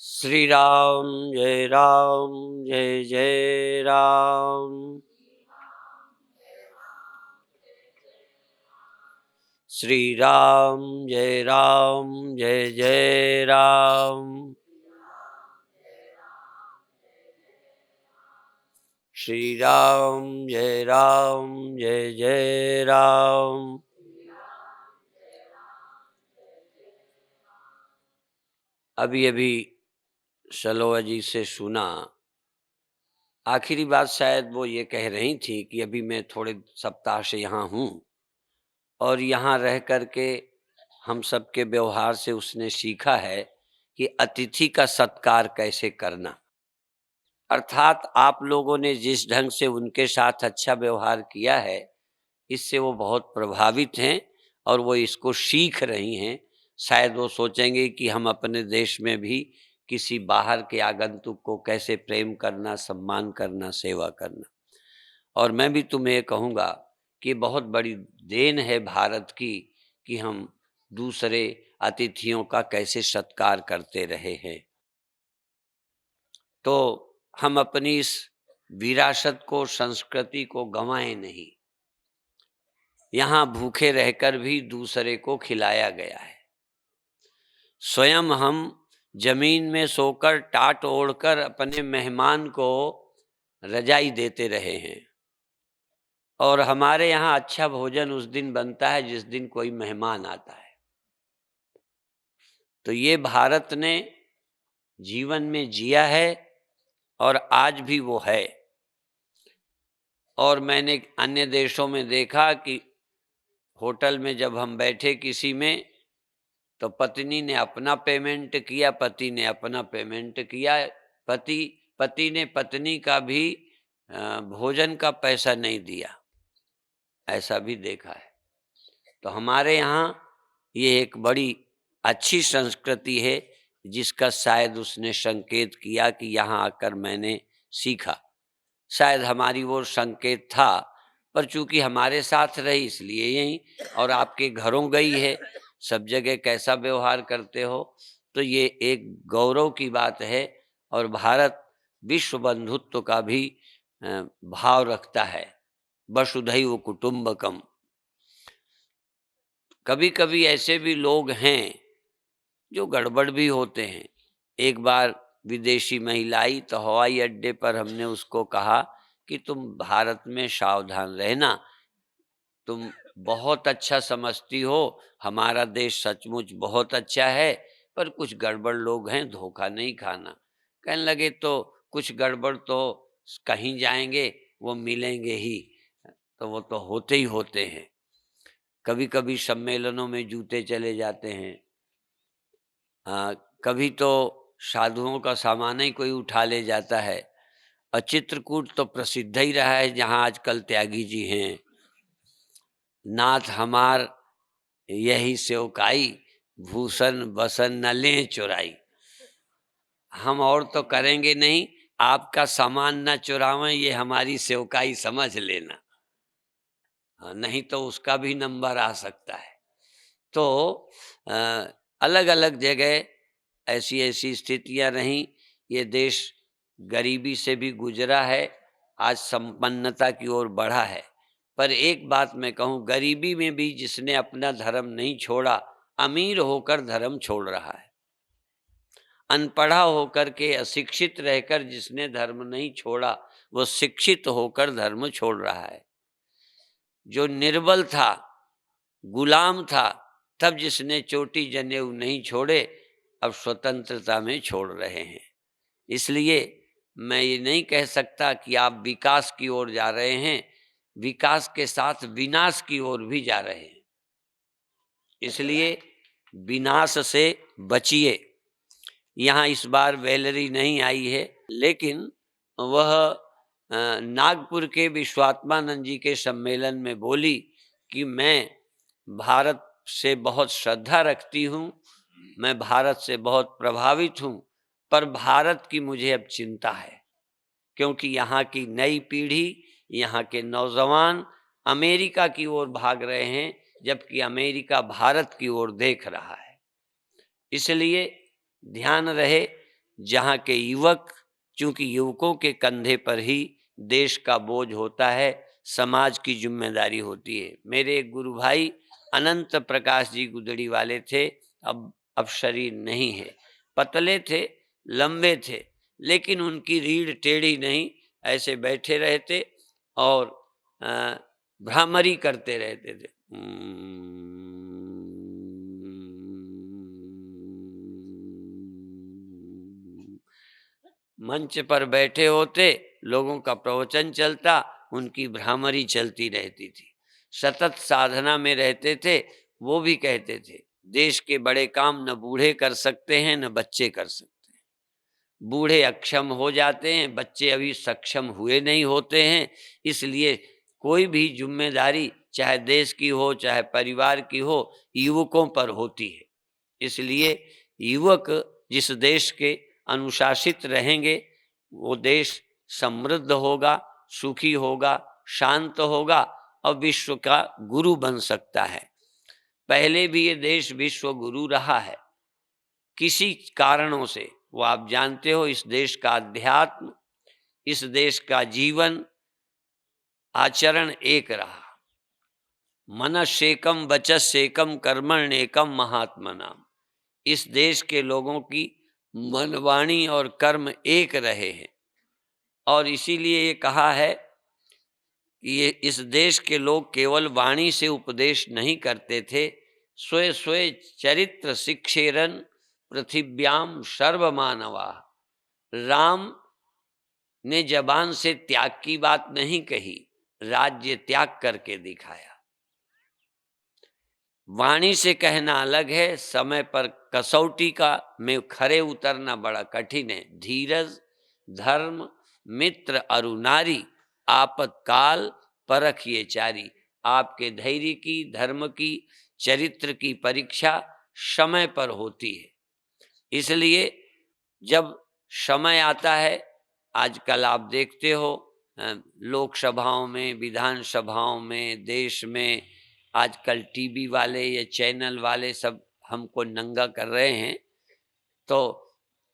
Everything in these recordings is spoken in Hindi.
श्री राम जय राम जय जय राम। श्री राम जय राम जय जय राम। श्री राम जय राम जय जय राम। अभी अभी सलोआ जी से सुना, आखिरी बात शायद वो ये कह रही थी कि अभी मैं थोड़े सप्ताह से यहाँ हूँ और यहाँ रह कर के हम सबके व्यवहार से उसने सीखा है कि अतिथि का सत्कार कैसे करना। अर्थात आप लोगों ने जिस ढंग से उनके साथ अच्छा व्यवहार किया है, इससे वो बहुत प्रभावित हैं और वो इसको सीख रही हैं। शायद वो सोचेंगे कि हम अपने देश में भी किसी बाहर के आगंतुक को कैसे प्रेम करना, सम्मान करना, सेवा करना। और मैं भी तुम्हें ये कहूँगा कि बहुत बड़ी देन है भारत की कि हम दूसरे अतिथियों का कैसे सत्कार करते रहे हैं। तो हम अपनी इस विरासत को, संस्कृति को गंवाएं नहीं। यहाँ भूखे रहकर भी दूसरे को खिलाया गया है। स्वयं हम जमीन में सोकर टाट ओढ़कर अपने मेहमान को रजाई देते रहे हैं और हमारे यहाँ अच्छा भोजन उस दिन बनता है जिस दिन कोई मेहमान आता है। तो ये भारत ने जीवन में जिया है और आज भी वो है। और मैंने अन्य देशों में देखा कि होटल में जब हम बैठे किसी में, तो पत्नी ने अपना पेमेंट किया, पति ने अपना पेमेंट किया। पति ने पत्नी का भी भोजन का पैसा नहीं दिया, ऐसा भी देखा है। तो हमारे यहाँ ये एक बड़ी अच्छी संस्कृति है जिसका शायद उसने संकेत किया कि यहाँ आकर मैंने सीखा। शायद हमारी वो संकेत था, पर चूंकि हमारे साथ रही इसलिए यही, और आपके घरों गई है, सब जगह कैसा व्यवहार करते हो, तो ये एक गौरव की बात है। और भारत विश्व बंधुत्व का भी भाव रखता है, वसुधैव कुटुंबकम। कभी कभी ऐसे भी लोग हैं जो गड़बड़ भी होते हैं। एक बार विदेशी महिला आई तो हवाई अड्डे पर हमने उसको कहा कि तुम भारत में सावधान रहना, तुम बहुत अच्छा समझती हो, हमारा देश सचमुच बहुत अच्छा है, पर कुछ गड़बड़ लोग हैं, धोखा नहीं खाना। कहने लगे तो कुछ गड़बड़ तो कहीं जाएंगे वो मिलेंगे ही, तो वो तो होते ही होते हैं। कभी कभी सम्मेलनों में जूते चले जाते हैं, कभी तो साधुओं का सामान ही कोई उठा ले जाता है। और चित्रकूट तो प्रसिद्ध ही रहा है, जहाँ आजकल त्यागी जी हैं, नाथ हमार यही सेवकाई, भूषण बसन न लें चुराई। हम और तो करेंगे नहीं, आपका सामान न चुरावें, ये हमारी सेवकाई समझ लेना। नहीं तो उसका भी नंबर आ सकता है। तो अलग अलग जगह ऐसी ऐसी स्थितियां रहीं। ये देश गरीबी से भी गुजरा है, आज संपन्नता की ओर बढ़ा है। पर एक बात मैं कहूँ, गरीबी में भी जिसने अपना धर्म नहीं छोड़ा, अमीर होकर धर्म छोड़ रहा है। अनपढ़ा होकर के, अशिक्षित रहकर जिसने धर्म नहीं छोड़ा, वो शिक्षित होकर धर्म छोड़ रहा है। जो निर्बल था, गुलाम था, तब जिसने चोटी जनेऊ नहीं छोड़े, अब स्वतंत्रता में छोड़ रहे हैं। इसलिए मैं ये नहीं कह सकता कि आप विकास की ओर जा रहे हैं, विकास के साथ विनाश की ओर भी जा रहे हैं। इसलिए विनाश से बचिए। यहाँ इस बार वैलरी नहीं आई है, लेकिन वह नागपुर के विश्वात्मानंद जी के सम्मेलन में बोली कि मैं भारत से बहुत श्रद्धा रखती हूँ, मैं भारत से बहुत प्रभावित हूँ, पर भारत की मुझे अब चिंता है, क्योंकि यहाँ की नई पीढ़ी, यहाँ के नौजवान अमेरिका की ओर भाग रहे हैं, जबकि अमेरिका भारत की ओर देख रहा है। इसलिए ध्यान रहे, जहाँ के युवक, चूंकि युवकों के कंधे पर ही देश का बोझ होता है, समाज की जिम्मेदारी होती है। मेरे एक गुरु भाई अनंत प्रकाश जी गुदड़ी वाले थे, अब शरीर नहीं है। पतले थे, लंबे थे, लेकिन उनकी रीढ़ टेढ़ी नहीं, ऐसे बैठे रहते और भ्रामरी करते रहते थे। मंच पर बैठे होते, लोगों का प्रवचन चलता, उनकी भ्रामरी चलती रहती थी। सतत साधना में रहते थे। वो भी कहते थे, देश के बड़े काम न बूढ़े कर सकते हैं न बच्चे कर सकते हैं। बूढ़े अक्षम हो जाते हैं, बच्चे अभी सक्षम हुए नहीं होते हैं। इसलिए कोई भी जिम्मेदारी चाहे देश की हो चाहे परिवार की हो, युवकों पर होती है। इसलिए युवक जिस देश के अनुशासित रहेंगे, वो देश समृद्ध होगा, सुखी होगा, शांत होगा और विश्व का गुरु बन सकता है। पहले भी ये देश विश्व गुरु रहा है किसी कारणों से। वो आप जानते हो, इस देश का अध्यात्म, इस देश का जीवन आचरण एक रहा। मनस्येकम वचस्येकम कर्मण्येकम महात्मनाम। इस देश के लोगों की मन, वाणी और कर्म एक रहे हैं। और इसीलिए ये कहा है कि ये इस देश के लोग केवल वाणी से उपदेश नहीं करते थे, स्वय स्वय चरित्र शिक्षेरन पृथिव्याम सर्वमानवा। राम ने जबान से त्याग की बात नहीं कही, राज्य त्याग करके दिखाया। वाणी से कहना अलग है, समय पर कसौटी का में खरे उतरना बड़ा कठिन है। धीरज, धर्म, मित्र अरु नारी, आपत्काल परखिए चारी। आपके धैर्य की, धर्म की, चरित्र की परीक्षा समय पर होती है। इसलिए जब समय आता है, आजकल आप देखते हो लोकसभाओं में, विधानसभाओं में, देश में, आजकल टीवी वाले या चैनल वाले सब हमको नंगा कर रहे हैं। तो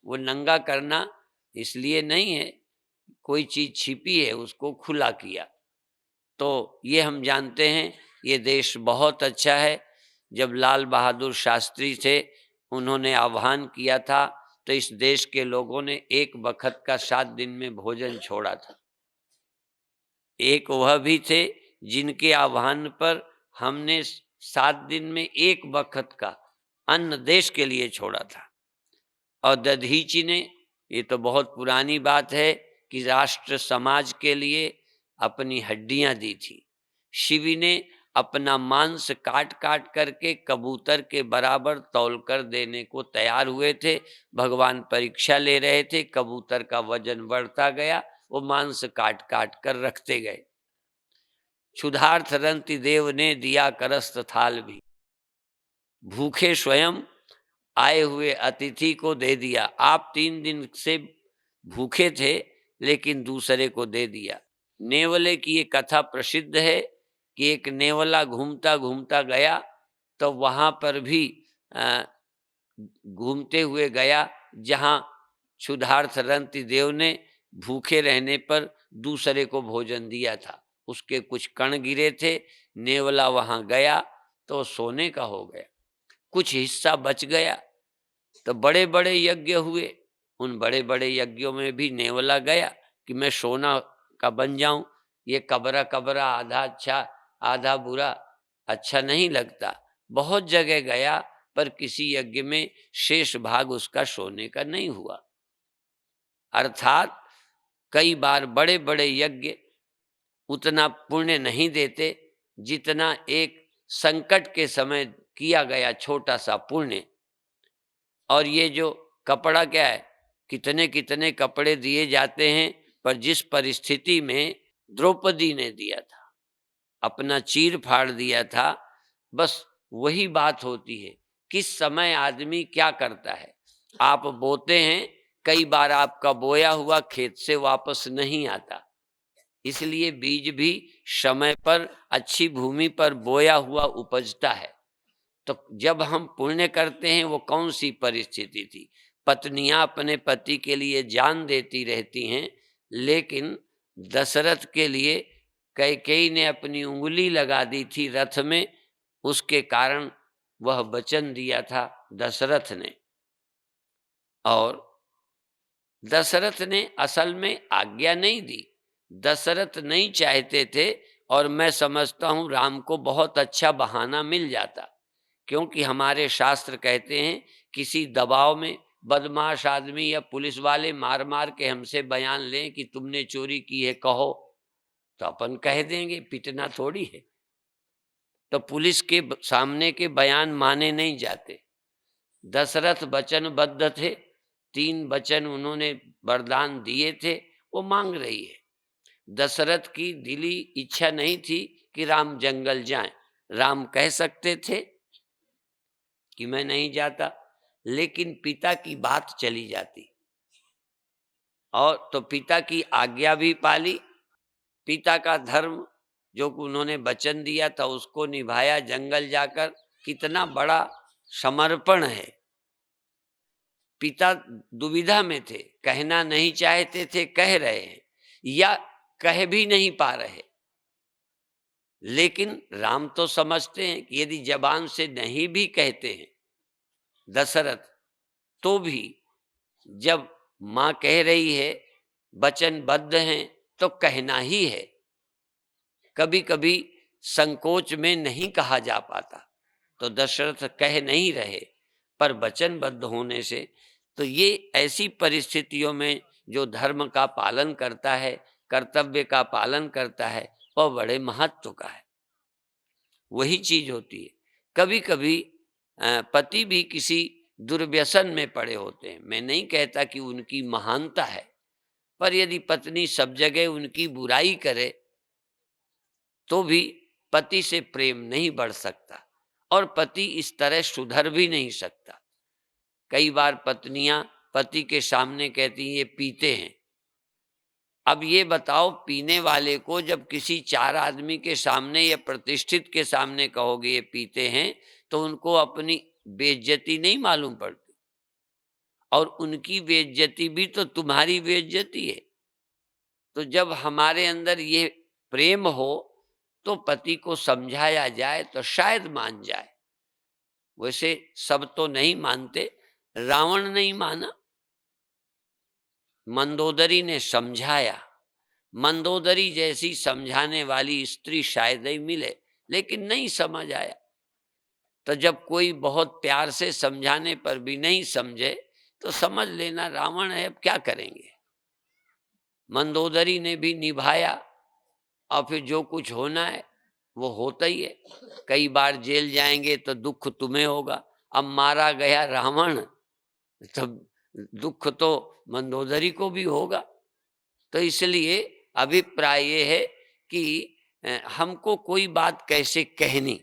वो नंगा करना इसलिए नहीं है कोई चीज छिपी है, उसको खुला किया। तो ये हम जानते हैं, ये देश बहुत अच्छा है। जब लाल बहादुर शास्त्री थे, उन्होंने आह्वान किया था, तो इस देश के लोगों ने एक वक्त का 7 दिन में भोजन छोड़ा था। एक वह भी थे जिनके आह्वान पर हमने 7 दिन में एक वक्त का अन्न देश के लिए छोड़ा था। और दधीची ने, ये तो बहुत पुरानी बात है, कि राष्ट्र समाज के लिए अपनी हड्डियां दी थी। शिवी ने अपना मांस काट काट करके कबूतर के बराबर तौल कर देने को तैयार हुए थे। भगवान परीक्षा ले रहे थे, कबूतर का वजन बढ़ता गया, वो मांस काट काट कर रखते गए। क्षुधार्थ रंति देव ने दिया करस्त थाल भी, भूखे स्वयं आए हुए अतिथि को दे दिया। आप 3 दिन से भूखे थे, लेकिन दूसरे को दे दिया। नेवले की ये कथा प्रसिद्ध है कि एक नेवला घूमता घूमता गया, तो वहां पर भी घूमते हुए गया जहां क्षुधार्थ रंति देव ने भूखे रहने पर दूसरे को भोजन दिया था। उसके कुछ कण गिरे थे, नेवला वहां गया तो सोने का हो गया, कुछ हिस्सा बच गया। तो बड़े बड़े यज्ञ हुए, उन बड़े बड़े यज्ञों में भी नेवला गया कि मैं सोना का बन जाऊं। ये कबरा कबरा, आधा अच्छा आधा बुरा, अच्छा नहीं लगता। बहुत जगह गया, पर किसी यज्ञ में शेष भाग उसका सोने का नहीं हुआ। अर्थात कई बार बड़े बड़े यज्ञ उतना पुण्य नहीं देते जितना एक संकट के समय किया गया छोटा सा पुण्य। और ये जो कपड़ा क्या है, कितने कितने कपड़े दिए जाते हैं, पर जिस परिस्थिति में द्रौपदी ने दिया था, अपना चीर फाड़ दिया था, बस वही बात होती है। किस समय आदमी क्या करता है। आप बोते हैं, कई बार आपका बोया हुआ खेत से वापस नहीं आता, इसलिए बीज भी समय पर अच्छी भूमि पर बोया हुआ उपजता है। तो जब हम पुण्य करते हैं वो कौन सी परिस्थिति थी? पत्नियां अपने पति के लिए जान देती रहती हैं, लेकिन दशरथ के लिए कैकेयी ने अपनी उंगली लगा दी थी रथ में, उसके कारण वह वचन दिया था दशरथ ने। और दशरथ ने असल में आज्ञा नहीं दी, दशरथ नहीं चाहते थे। और मैं समझता हूं राम को बहुत अच्छा बहाना मिल जाता, क्योंकि हमारे शास्त्र कहते हैं किसी दबाव में बदमाश आदमी या पुलिस वाले मार मार के हमसे बयान लें कि तुमने चोरी की है कहो, तो अपन कह देंगे, पिटना थोड़ी है। तो पुलिस के सामने के बयान माने नहीं जाते। दशरथ वचनबद्ध थे, 3 वचन उन्होंने वरदान दिए थे, वो मांग रही है। दशरथ की दिली इच्छा नहीं थी कि राम जंगल जाएं। राम कह सकते थे कि मैं नहीं जाता, लेकिन पिता की बात चली जाती, और तो पिता की आज्ञा भी पाली। पिता का धर्म जो उन्होंने वचन दिया था उसको निभाया, जंगल जाकर। कितना बड़ा समर्पण है। पिता दुविधा में थे, कहना नहीं चाहते थे, कह रहे हैं, या कह भी नहीं पा रहे। लेकिन राम तो समझते हैं कि यदि जबान से नहीं भी कहते हैं दशरथ, तो भी जब मां कह रही है, वचनबद्ध हैं, तो कहना ही है। कभी कभी संकोच में नहीं कहा जा पाता, तो दशरथ कह नहीं रहे, पर वचनबद्ध होने से, तो ये ऐसी परिस्थितियों में जो धर्म का पालन करता है, कर्तव्य का पालन करता है, वह बड़े महत्व का है। वही चीज होती है। कभी कभी पति भी किसी दुर्व्यसन में पड़े होते हैं। मैं नहीं कहता कि उनकी महानता है, पर यदि पत्नी सब जगह उनकी बुराई करे तो भी पति से प्रेम नहीं बढ़ सकता, और पति इस तरह सुधर भी नहीं सकता। कई बार पत्नियां पति के सामने कहती हैं ये पीते हैं। अब ये बताओ, पीने वाले को जब किसी 4 आदमी के सामने या प्रतिष्ठित के सामने कहोगे ये पीते हैं, तो उनको अपनी बेइज्जती नहीं मालूम पड़ती, और उनकी बेइज्जती भी तो तुम्हारी बेइज्जती है। तो जब हमारे अंदर ये प्रेम हो तो पति को समझाया जाए तो शायद मान जाए। वैसे सब तो नहीं मानते, रावण नहीं माना, मंदोदरी ने समझाया। मंदोदरी जैसी समझाने वाली स्त्री शायद ही मिले, लेकिन नहीं समझ आया। तो जब कोई बहुत प्यार से समझाने पर भी नहीं समझे, तो समझ लेना रावण है, अब क्या करेंगे। मंदोदरी ने भी निभाया, और फिर जो कुछ होना है वो होता ही है। कई बार जेल जाएंगे तो दुख तुम्हें होगा। अब मारा गया रावण, तो दुख तो मंदोदरी को भी होगा। तो इसलिए अभिप्राय ये है कि हमको कोई बात कैसे कहनी,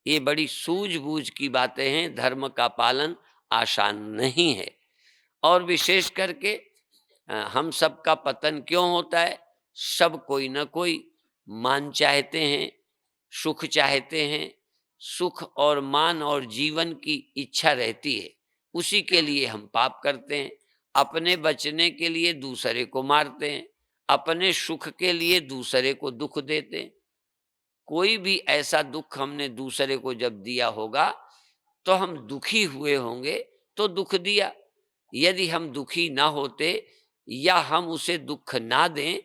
ये बड़ी सूझबूझ की बातें हैं। धर्म का पालन आसान नहीं है। और विशेष करके हम सब का पतन क्यों होता है? सब कोई न कोई मान चाहते हैं, सुख चाहते हैं। सुख और मान और जीवन की इच्छा रहती है, उसी के लिए हम पाप करते हैं। अपने बचने के लिए दूसरे को मारते हैं, अपने सुख के लिए दूसरे को दुख देते हैं। कोई भी ऐसा दुख हमने दूसरे को जब दिया होगा तो हम दुखी हुए होंगे, तो दुख दिया। यदि हम दुखी ना होते या हम उसे दुख ना दें,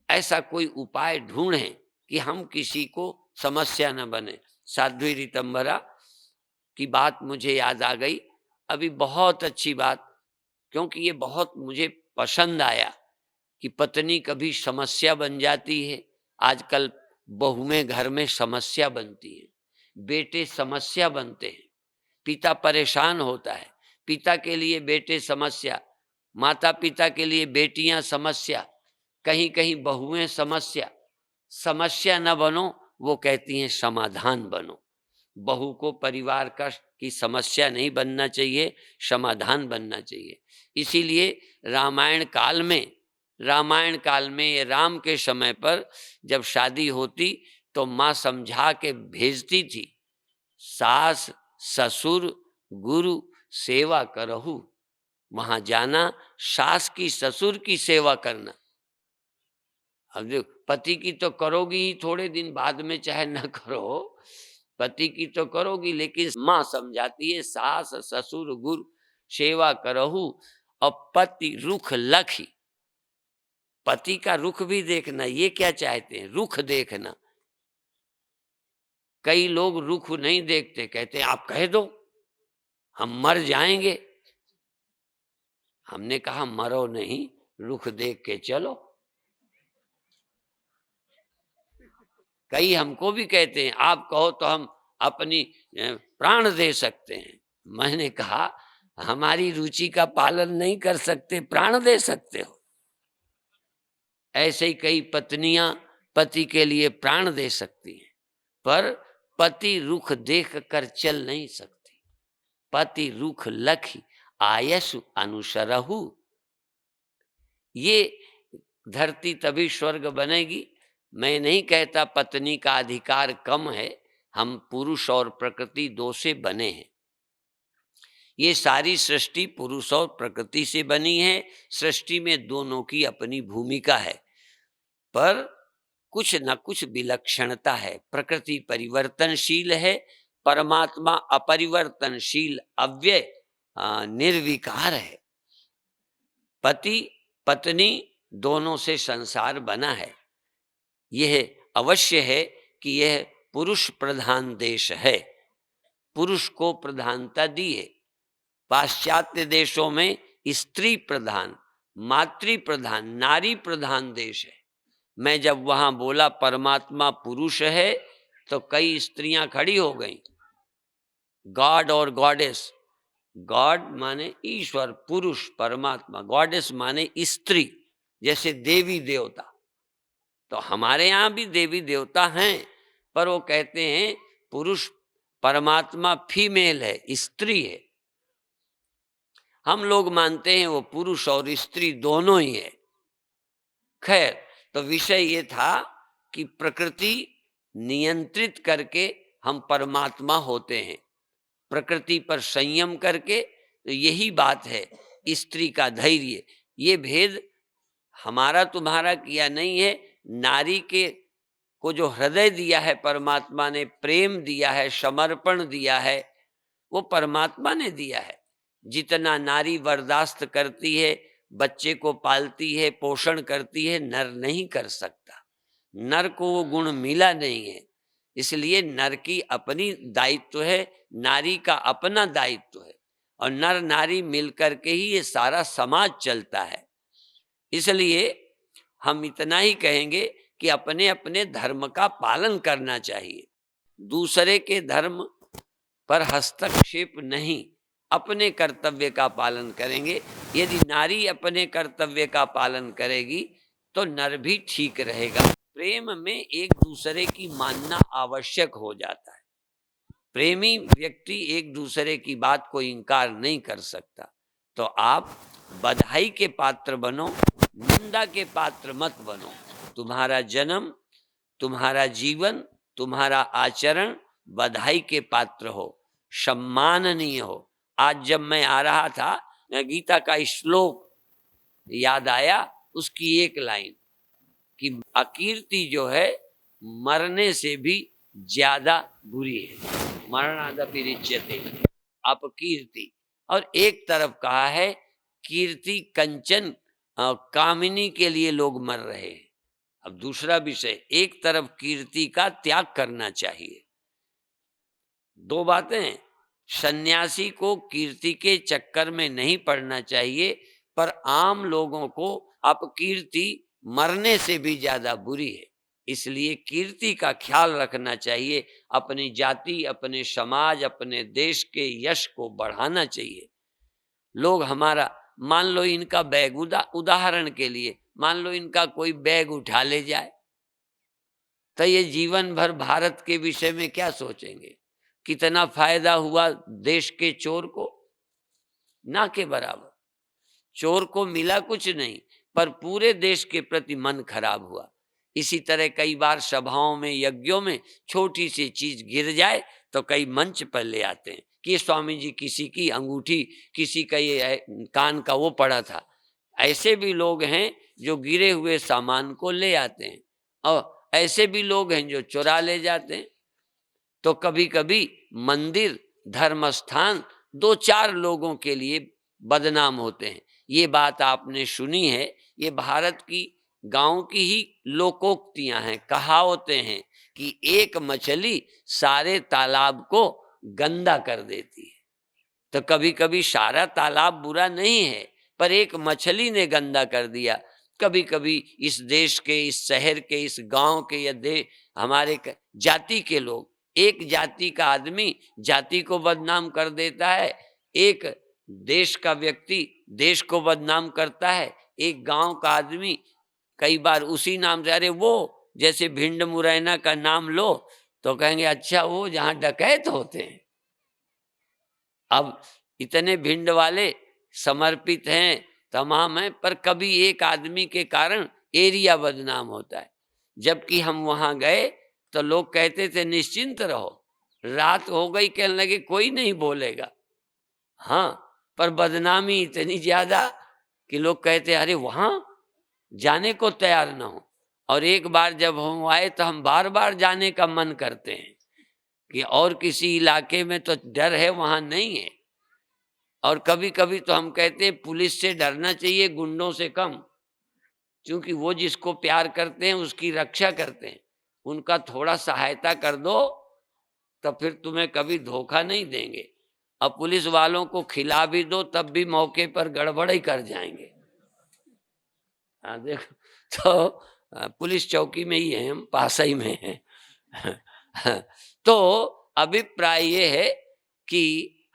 ऐसा कोई उपाय ढूंढें कि हम किसी को समस्या न बने। साध्वी ऋतंभरा की बात मुझे याद आ गई अभी, बहुत अच्छी बात, क्योंकि ये बहुत मुझे पसंद आया कि पत्नी कभी समस्या बन जाती है। आजकल बहुएं घर में समस्या बनती हैं, बेटे समस्या बनते हैं, पिता परेशान होता है, पिता के लिए बेटे समस्या, माता पिता के लिए बेटियां समस्या, कहीं कहीं बहुएं समस्या। समस्या न बनो, वो कहती हैं समाधान बनो। बहू को परिवार का की समस्या नहीं बनना चाहिए, समाधान बनना चाहिए। इसीलिए रामायण काल में ये राम के समय पर जब शादी होती तो माँ समझा के भेजती थी सास ससुर गुरु सेवा करहु। वहां जाना, सास की ससुर की सेवा करना। अब जो पति की तो करोगी ही, थोड़े दिन बाद में चाहे न करो, पति की तो करोगी, लेकिन माँ समझाती है सास ससुर गुरु सेवा करहु। और पति रुख लखी, पति का रुख भी देखना। ये क्या चाहते हैं? रुख देखना। कई लोग रुख नहीं देखते, कहते हैं आप कह दो हम मर जाएंगे। हमने कहा मरो नहीं, रुख देख के चलो। कई हमको भी कहते हैं आप कहो तो हम अपनी प्राण दे सकते हैं। मैंने कहा हमारी रुचि का पालन नहीं कर सकते, प्राण दे सकते हो। ऐसे ही कई पत्नियां पति के लिए प्राण दे सकती हैं, पर पति रुख देख कर चल नहीं सकती। पति रुख लखी आयसु अनुसरहु। ये धरती तभी स्वर्ग बनेगी। मैं नहीं कहता पत्नी का अधिकार कम है, हम पुरुष और प्रकृति दो से बने हैं। ये सारी सृष्टि पुरुष और प्रकृति से बनी है। सृष्टि में दोनों की अपनी भूमिका है, पर कुछ न कुछ विलक्षणता है। प्रकृति परिवर्तनशील है, परमात्मा अपरिवर्तनशील अव्यय निर्विकार है। पति पत्नी दोनों से संसार बना है। यह अवश्य है कि यह पुरुष प्रधान देश है, पुरुष को प्रधानता दी है। पाश्चात्य देशों में स्त्री प्रधान, मातृ प्रधान, नारी प्रधान देश है। मैं जब वहां बोला परमात्मा पुरुष है तो कई स्त्रियां खड़ी हो गईं। गॉड और गॉडेस, गॉड माने ईश्वर, पुरुष परमात्मा, गॉडेस माने स्त्री, जैसे देवी देवता। तो हमारे यहाँ भी देवी देवता हैं, पर वो कहते हैं पुरुष परमात्मा फीमेल है, स्त्री है। हम लोग मानते हैं वो पुरुष और स्त्री दोनों ही है। खैर, तो विषय ये था कि प्रकृति नियंत्रित करके हम परमात्मा होते हैं, प्रकृति पर संयम करके। तो यही बात है स्त्री का धैर्य। ये भेद हमारा तुम्हारा किया नहीं है। नारी के को जो हृदय दिया है परमात्मा ने, प्रेम दिया है, समर्पण दिया है, वो परमात्मा ने दिया है। जितना नारी बर्दाश्त करती है, बच्चे को पालती है, पोषण करती है, नर नहीं कर सकता। नर को वो गुण मिला नहीं है। इसलिए नर की अपनी दायित्व है, नारी का अपना दायित्व है, और नर नारी मिलकर के ही ये सारा समाज चलता है। इसलिए हम इतना ही कहेंगे कि अपने अपने धर्म का पालन करना चाहिए। दूसरे के धर्म पर हस्तक्षेप नहीं, अपने कर्तव्य का पालन करेंगे। यदि नारी अपने कर्तव्य का पालन करेगी तो नर भी ठीक रहेगा। प्रेम में एक दूसरे की मानना आवश्यक हो जाता है। प्रेमी व्यक्ति एक दूसरे की बात को इनकार नहीं कर सकता। तो आप बधाई के पात्र बनो, निंदा के पात्र मत बनो। तुम्हारा जन्म, तुम्हारा जीवन, तुम्हारा आचरण बधाई के पात्र हो, सम्माननीय हो। आज जब मैं आ रहा था, गीता का श्लोक याद आया, उसकी एक लाइन कि अकीर्ति जो है मरने से भी ज्यादा बुरी है। मरणादपि रिच्यते अपकीर्ति। और एक तरफ कहा है कीर्ति कंचन कामिनी के लिए लोग मर रहे हैं। अब दूसरा विषय, एक तरफ कीर्ति का त्याग करना चाहिए। दो बातें, सन्यासी को कीर्ति के चक्कर में नहीं पड़ना चाहिए, पर आम लोगों को अपकीर्ति मरने से भी ज्यादा बुरी है। इसलिए कीर्ति का ख्याल रखना चाहिए। अपनी जाति, अपने समाज, अपने देश के यश को बढ़ाना चाहिए। लोग हमारा, मान लो इनका बैग, उदाहरण के लिए मान लो इनका कोई बैग उठा ले जाए, तो ये जीवन भर भारत के विषय में क्या सोचेंगे? कितना फायदा हुआ देश के चोर को? ना के बराबर। चोर को मिला कुछ नहीं, पर पूरे देश के प्रति मन खराब हुआ। इसी तरह कई बार सभाओं में, यज्ञों में छोटी सी चीज गिर जाए तो कई मंच पर ले आते हैं कि ये स्वामी जी किसी की अंगूठी, किसी का ये कान का वो पड़ा था। ऐसे भी लोग हैं जो गिरे हुए सामान को ले आते हैं, और ऐसे भी लोग हैं जो चुरा ले जाते हैं। तो कभी कभी मंदिर, धर्म स्थान दो चार लोगों के लिए बदनाम होते हैं। ये बात आपने सुनी है, ये भारत की गांव की ही लोकोक्तियां हैं, कहावतें हैं कि एक मछली सारे तालाब को गंदा कर देती है। तो कभी कभी सारा तालाब बुरा नहीं है, पर एक मछली ने गंदा कर दिया। कभी कभी इस देश के, इस शहर के, इस गांव के या हमारे जाति के लोग, एक जाति का आदमी जाति को बदनाम कर देता है, एक देश का व्यक्ति देश को बदनाम करता है, एक गांव का आदमी कई बार उसी नाम से, अरे वो जैसे भिंड मुरैना का नाम लो तो कहेंगे अच्छा वो जहां डकैत होते हैं। अब इतने भिंड वाले समर्पित हैं, तमाम हैं, पर कभी एक आदमी के कारण एरिया बदनाम होता है। जबकि हम वहां गए तो लोग कहते थे निश्चिंत रहो, रात हो गई कहने लगे कोई नहीं बोलेगा। हाँ, पर बदनामी इतनी ज्यादा कि लोग कहते अरे वहां जाने को तैयार ना हो। और एक बार जब हम आए तो हम बार बार जाने का मन करते हैं कि और किसी इलाके में तो डर है, वहां नहीं है। और कभी कभी तो हम कहते हैं पुलिस से डरना चाहिए गुंडों से कम, क्योंकि वो जिसको प्यार करते हैं उसकी रक्षा करते हैं। उनका थोड़ा सहायता कर दो तो फिर तुम्हें कभी धोखा नहीं देंगे। अब पुलिस वालों को खिला भी दो तब भी मौके पर गड़बड़ ही कर जाएंगे। हाँ देखो, तो पुलिस चौकी में ही है, हम पास ही में हैं। तो अभिप्राय ये है कि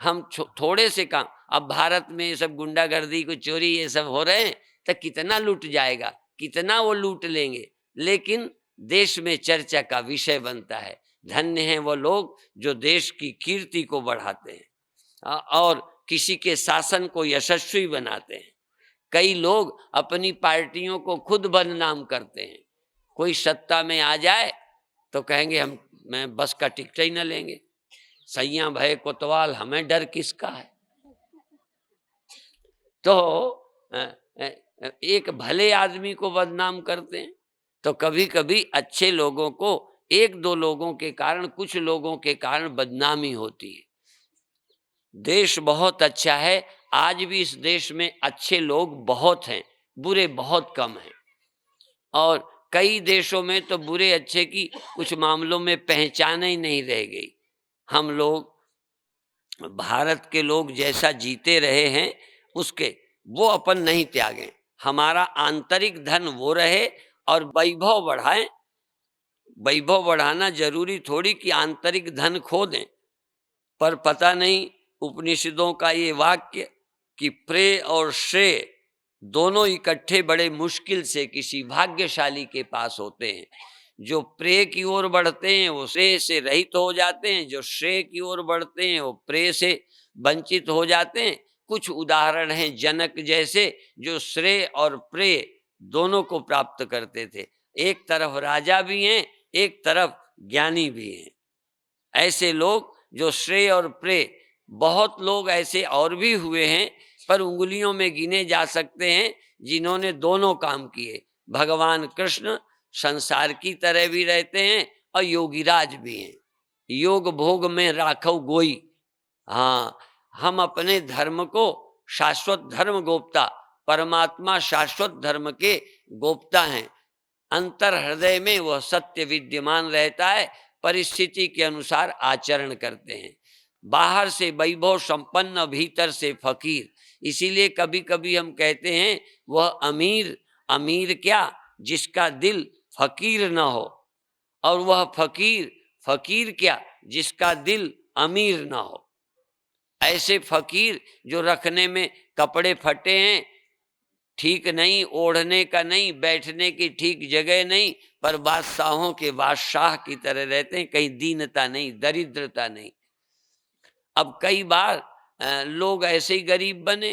हम थोड़े से काम, अब भारत में ये सब गुंडागर्दी को चोरी ये सब हो रहे हैं तो कितना लूट जाएगा, कितना वो लूट लेंगे, लेकिन देश में चर्चा का विषय बनता है। धन्य हैं वो लोग जो देश की कीर्ति को बढ़ाते हैं और किसी के शासन को यशस्वी बनाते हैं। कई लोग अपनी पार्टियों को खुद बदनाम करते हैं। कोई सत्ता में आ जाए तो कहेंगे हम मैं बस का टिकट ही न लेंगे, सैया भय कोतवाल, हमें डर किसका है। तो एक भले आदमी को बदनाम करते हैं। तो कभी कभी अच्छे लोगों को एक दो लोगों के कारण, कुछ लोगों के कारण बदनामी होती है। देश बहुत अच्छा है, आज भी इस देश में अच्छे लोग बहुत हैं, बुरे बहुत कम हैं। और कई देशों में तो बुरे अच्छे की कुछ मामलों में पहचान ही नहीं रह गई। हम लोग, भारत के लोग जैसा जीते रहे हैं उसके वो अपन नहीं त्यागें। हमारा आंतरिक धन वो रहे और वैभव बढ़ाएं। वैभव बढ़ाना जरूरी थोड़ी कि आंतरिक धन खो दें। पर पता नहीं उपनिषदों का ये वाक्य कि प्रेय और श्रेय दोनों इकट्ठे बड़े मुश्किल से किसी भाग्यशाली के पास होते हैं। जो प्रेय की ओर बढ़ते हैं वो श्रेय से रहित हो जाते हैं, जो श्रेय की ओर बढ़ते हैं वो प्रेय से वंचित हो जाते हैं। कुछ उदाहरण हैं जनक जैसे, जो श्रेय और प्रेय दोनों को प्राप्त करते थे। एक तरफ राजा भी हैं, एक तरफ ज्ञानी भी हैं। ऐसे लोग जो श्रेय और प्रेय, बहुत लोग ऐसे और भी हुए हैं पर उंगलियों में गिने जा सकते हैं जिन्होंने दोनों काम किए। भगवान कृष्ण संसार की तरह भी रहते हैं और योगीराज भी हैं। योग भोग में राखो गोई। हाँ, हम अपने धर्म को शाश्वत धर्म गोप्ता, परमात्मा शाश्वत धर्म के गोप्ता हैं। अंतर हृदय में वह सत्य विद्यमान रहता है, परिस्थिति के अनुसार आचरण करते हैं। बाहर से वैभव संपन्न, भीतर से फकीर। इसीलिए कभी कभी हम कहते हैं वह अमीर, अमीर क्या जिसका दिल फकीर न हो, और वह फकीर, फकीर क्या जिसका दिल अमीर न हो। ऐसे फकीर जो रखने में कपड़े फटे हैं, ठीक नहीं, ओढ़ने का नहीं, बैठने की ठीक जगह नहीं, पर बादशाहों के बादशाह की तरह रहते हैं, कहीं दीनता नहीं, दरिद्रता नहीं। अब कई बार लोग ऐसे ही गरीब बने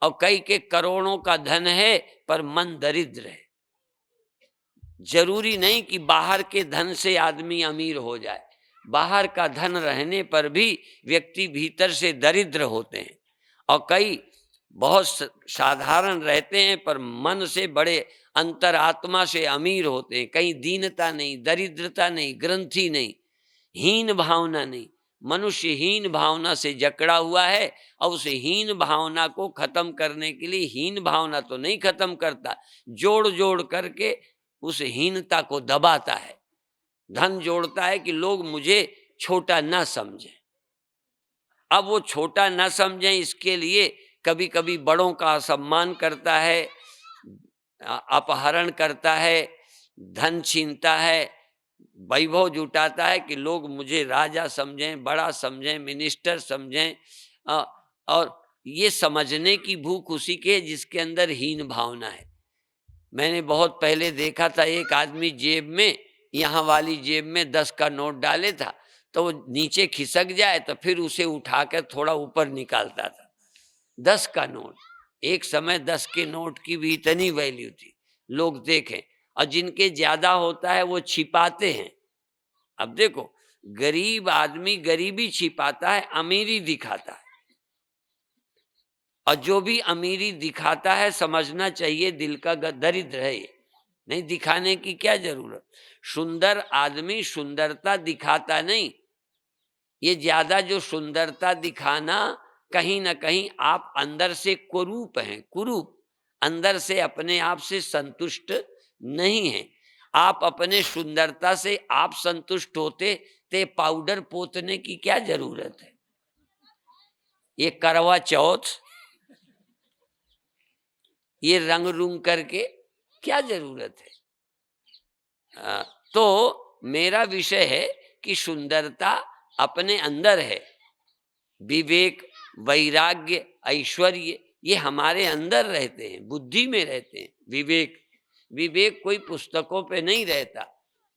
और कई के करोड़ों का धन है पर मन दरिद्र है। जरूरी नहीं कि बाहर के धन से आदमी अमीर हो जाए, बाहर का धन रहने पर भी व्यक्ति भीतर से दरिद्र होते हैं, और कई बहुत साधारण रहते हैं पर मन से बड़े अंतरात्मा से अमीर होते हैं। कहीं दीनता नहीं, दरिद्रता नहीं, ग्रंथि नहीं, हीन भावना नहीं। मनुष्य हीन भावना से जकड़ा हुआ है, और उस हीन भावना को खत्म करने के लिए, हीन भावना तो नहीं खत्म करता, जोड़ जोड़ करके उस हीनता को दबाता है। धन जोड़ता है कि लोग मुझे छोटा न समझें। अब वो छोटा न समझें, इसके लिए कभी कभी बड़ों का असम्मान करता है, अपहरण करता है, धन छीनता है, वैभव जुटाता है कि लोग मुझे राजा समझें, बड़ा समझें, मिनिस्टर समझें। और ये समझने की भूख उसी के जिसके अंदर हीन भावना है। मैंने बहुत पहले देखा था, एक आदमी जेब में, यहाँ वाली जेब में 10 का नोट डाले था, तो वो नीचे खिसक जाए तो फिर उसे उठाकर थोड़ा ऊपर निकालता था। 10 का नोट, एक समय 10 के नोट की भी इतनी वैल्यू थी, लोग देखें। और जिनके ज्यादा होता है वो छिपाते हैं। अब देखो, गरीब आदमी गरीबी छिपाता है, अमीरी दिखाता है। और जो भी अमीरी दिखाता है, समझना चाहिए दिल का दरिद्र है। ये नहीं दिखाने की क्या जरूरत। सुंदर आदमी सुंदरता दिखाता नहीं। ये ज्यादा जो सुंदरता दिखाना, कहीं ना कहीं आप अंदर से कुरूप हैं, कुरूप, अंदर से अपने आप से संतुष्ट नहीं है। आप अपने सुंदरता से आप संतुष्ट होते ते पाउडर पोतने की क्या जरूरत है। ये करवा चौथ, ये रंग रूंग करके क्या जरूरत है। तो मेरा विषय है कि सुंदरता अपने अंदर है। विवेक, वैराग्य, ऐश्वर्य ये हमारे अंदर रहते हैं, बुद्धि में रहते हैं। विवेक, विवेक कोई पुस्तकों पे नहीं रहता।